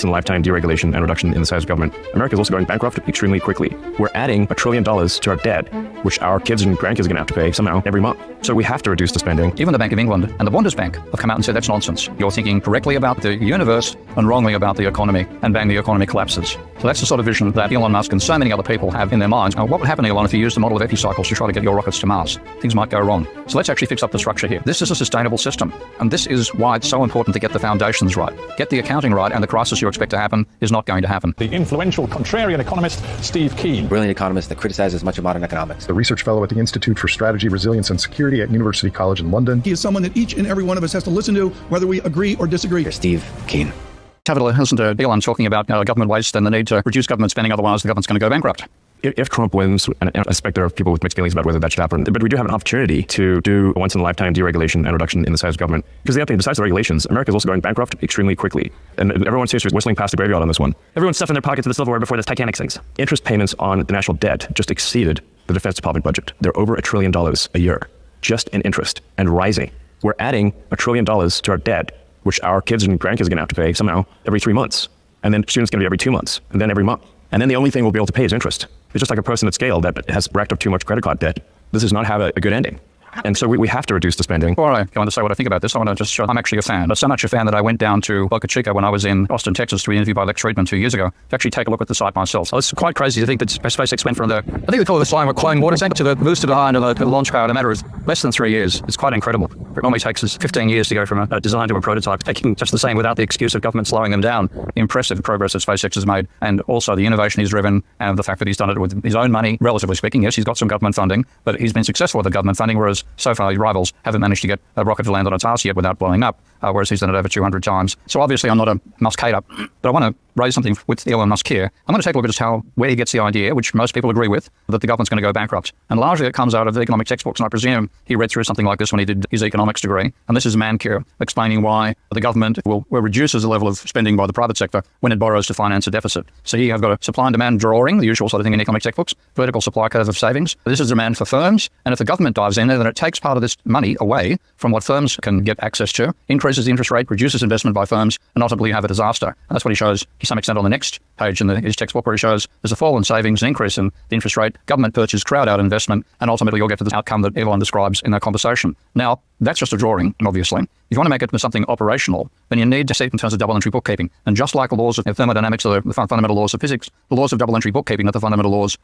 in lifetime deregulation and reduction in the size of government. America is also going bankrupt extremely quickly. We're adding $1 trillion to our debt, which our kids and grandkids are going to have to pay somehow every month. So we have to reduce the spending. Even the Bank of England and the Bundesbank have come out and said that's nonsense. You're thinking correctly about the universe and wrongly about the economy, and bang, the economy collapses. So that's the sort of vision that Elon Musk and so many other people have in their minds. Now, what would happen, Elon, if you used the model of epicycles to try to get your rockets to Mars? Things might go wrong. So let's actually fix up the structure here. This is a sustainable system, and this is why it's so important to get the foundations right. Get the accounting right, and the crisis you expect to happen is not going to happen. The influential contrarian economist Steve Keen. Brilliant economist that criticizes much of modern economics. The research fellow at the Institute for Strategy, Resilience and Security at University College in London. He is someone that each and every one of us has to listen to, whether we agree or disagree. Here's Steve Keen. Have a listen to Elon talking about government waste and the need to reduce government spending, otherwise the government's going to go bankrupt. If Trump wins, and I suspect there are people with mixed feelings about whether that should happen, but we do have an opportunity to do a once-in-a-lifetime deregulation and reduction in the size of government. Because the other thing, besides the regulations, America is also going bankrupt extremely quickly. And everyone seems to be whistling past the graveyard on this one. Everyone's stuffing their pockets to the silverware before this Titanic sinks. Interest payments on the national debt just exceeded the Defense Department budget. They're over $1 trillion a year, just in interest, and rising. We're adding $1 trillion to our debt, which our kids and grandkids are going to have to pay somehow every 3 months. And then soon it's going to be every 2 months, and then every month. And then the only thing we'll be able to pay is interest. It's just like a person at scale that has racked up too much credit card debt. This does not have a good ending. And so we have to reduce the spending. Before I go on to say what I think about this, I want to just show I'm actually a fan. But so much a fan that I went down to Boca Chica when I was in Austin, Texas, to be interviewed by Lex Friedman 2 years ago to actually take a look at the site myself. So it's quite crazy to think that SpaceX went from I think they call it the flying clone water tank to the booster behind the launch power in a matter of less than 3 years. It's quite incredible. It normally takes us 15 years to go from a design to a prototype, taking just the same without the excuse of government slowing them down. Impressive progress that SpaceX has made, and also the innovation he's driven, and the fact that he's done it with his own money, relatively speaking. Yes, he's got some government funding, but he's been successful with the government funding, whereas so far his rivals haven't managed to get a rocket to land on its arse yet without blowing up, whereas he's done it over 200 times. So obviously I'm not a Musk hater, but I want to raise something with Elon Musk here. I'm going to take a look at just where he gets the idea, which most people agree with, that the government's going to go bankrupt. And largely it comes out of the economic textbooks, and I presume he read through something like this when he did his economics degree. And this is Mankir explaining why the government will reduces the level of spending by the private sector when it borrows to finance a deficit. So here you've got a supply and demand drawing, the usual sort of thing in economic textbooks, vertical supply curve of savings. This is demand for firms, and if the government dives in there, then it takes part of this money away from what firms can get access to, increases the interest rate, reduces investment by firms, and ultimately you have a disaster. And that's what he shows to some extent on the next page in his textbook, where he shows there's a fall in savings, an increase in the interest rate, government purchase, crowd out investment, and ultimately you'll get to the outcome that Elon describes in that conversation. Now, that's just a drawing, obviously. If you want to make it something operational, then you need to see it in terms of double entry bookkeeping. And just like the laws of thermodynamics or the fundamental laws of physics, the laws of double entry bookkeeping are the fundamental laws of